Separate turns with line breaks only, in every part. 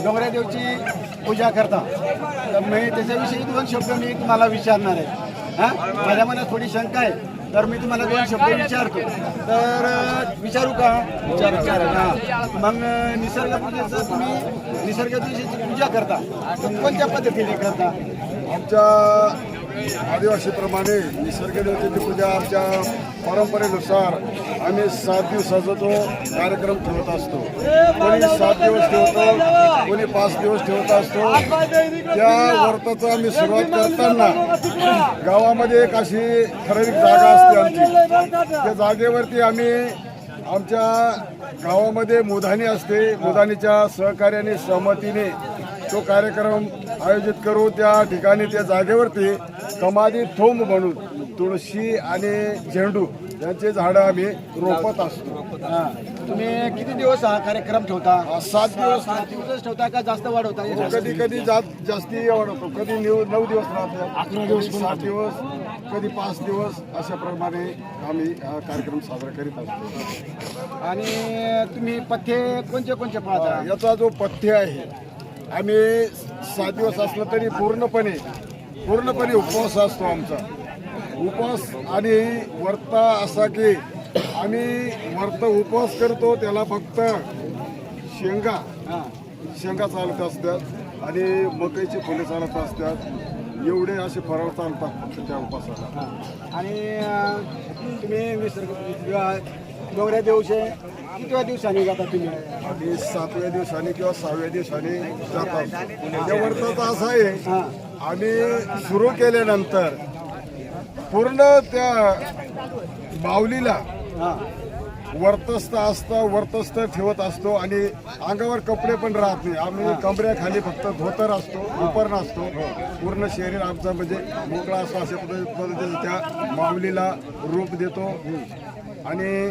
डोंगऱ्या देवची पूजा करता, तर मी त्याच्याविषयी 2 शब्द मी तुम्हाला विचारणार आहे. हां, माझ्या मनात थोडी शंका आहे, तर मी तुम्हाला 2 शब्द विचारतो. तर विचारू का? विचार. हां, मग निसर्ग पूजेचं तुम्ही निसर्ग देवची पूजा करता, तर कोणत्या पद्धतीने करता?
आमच्या आदिवासीप्रमाणे निसर्ग देवतेची पूजा आमच्या परंपरेनुसार आम्ही 7 दिवसाचा तो कार्यक्रम ठेवत असतो. कोणी 7 दिवस ठेवतो, कोणी 5 दिवस ठेवत असतो. त्या व्रताचं आम्ही सुरुवात करताना गावामध्ये एक अशी ठराविक जागा असते आमची. त्या जागेवरती आम्ही आमच्या गावामध्ये मुदानी असते, मुदानीच्या सहकार्याने सहमतीने तो कार्यक्रम आयोजित करू. त्या ठिकाणी त्या जागेवरती कमादी थोंब म्हणून तुळशी आणि झेंडू यांचे झाडं आम्ही रोपत असतो.
हां, तुम्ही किती दिवस हा कार्यक्रम ठेवता?
7 दिवस.
7 दिवस ठेवता का जास्त वाढवता?
कधी कधी जास्ती वाढवतो, कधी 9 दिवस राहतो,
11 दिवस,
7 दिवस, कधी 5 दिवस, अशा प्रमाणे आम्ही हा कार्यक्रम साजरा करीत असतो.
आणि तुम्ही पथ्ये कोणते कोणते पाळता?
याचा जो पथ्य आहे, आम्ही 7 दिवस असलं तरी पूर्णपणे उपवास असतो आमचा. उपवास आणि व्रत असा की आम्ही व्रत उपवास करतो, त्याला फक्त शेंगा चालत असतात आणि मकईची फुले चालत असतात. एवढे असे फराळ चालतात फक्त त्या उपवासाला.
आणि तुम्ही निसर्ग डोंगऱ्या देवचे कितव्या दिवसांनी जाता तुम्ही?
आम्ही 7व्या दिवसाने किंवा 6व्या दिवसाने जातात. त्या व्रताचा असं आहे, आम्ही सुरू केल्यानंतर पूर्ण त्या माऊलीला वर्तस्थ ठेवत असतो आणि अंगावर कपडे पण राहत नाही. आम्ही कमरेखाली फक्त धोतर असतो, उपर नसतो. पूर्ण शरीर आमचं म्हणजे मोकळा असतो. अशा पद्धतीने त्या माऊलीला रूप देतो. आणि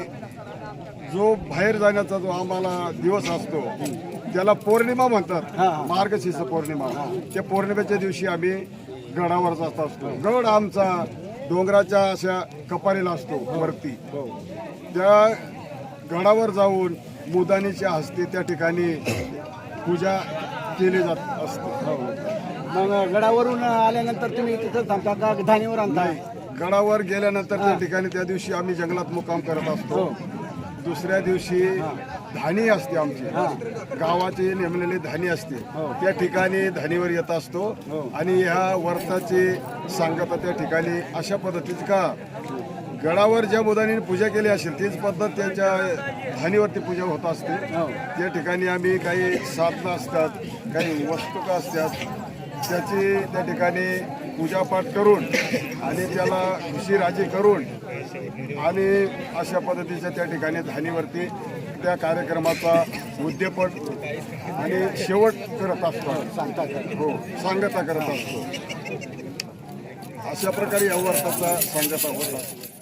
जो बाहेर जाण्याचा जो आम्हाला दिवस असतो त्याला पौर्णिमा म्हणतात, मार्गशीर्ष पौर्णिमा. त्या पौर्णिमेच्या दिवशी आम्ही गडावर जात असतो. गड आमचा डोंगराच्या अशा कपारीला असतो वरती. त्या गडावर जाऊन मुदानीच्या हस्ते त्या ठिकाणी पूजा केली जात असते.
मग गडावरून आल्यानंतर तुम्ही तिथं थांबता का धानीवर आणता?
गडावर गेल्यानंतर त्या ठिकाणी त्या दिवशी आम्ही जंगलात मुक्काम करत असतो. दुसऱ्या दिवशी धानी असते आमची, गावाची नेमलेली धानी असते. त्या ठिकाणी धानीवर येत असतो आणि ह्या व्रताची सांगता त्या ठिकाणी अशा पद्धतीची का गडावर ज्या मुदानीने पूजा केली असेल तीच पद्धत त्यांच्या धानीवरती पूजा होत असते. त्या ठिकाणी आम्ही काही साधनं असतात, काही वस्तुका असतात, त्याची त्या ठिकाणी पूजापाठ करून आणि त्याला खुशीराजी करून आणि अशा पद्धतीच्या त्या ठिकाणी धानीवरती त्या कार्यक्रमाचा उद्यापन आणि शेवट करत असतो. सांगता करत असतो. अशा प्रकारे या व्रताचा सांगता होत असतो.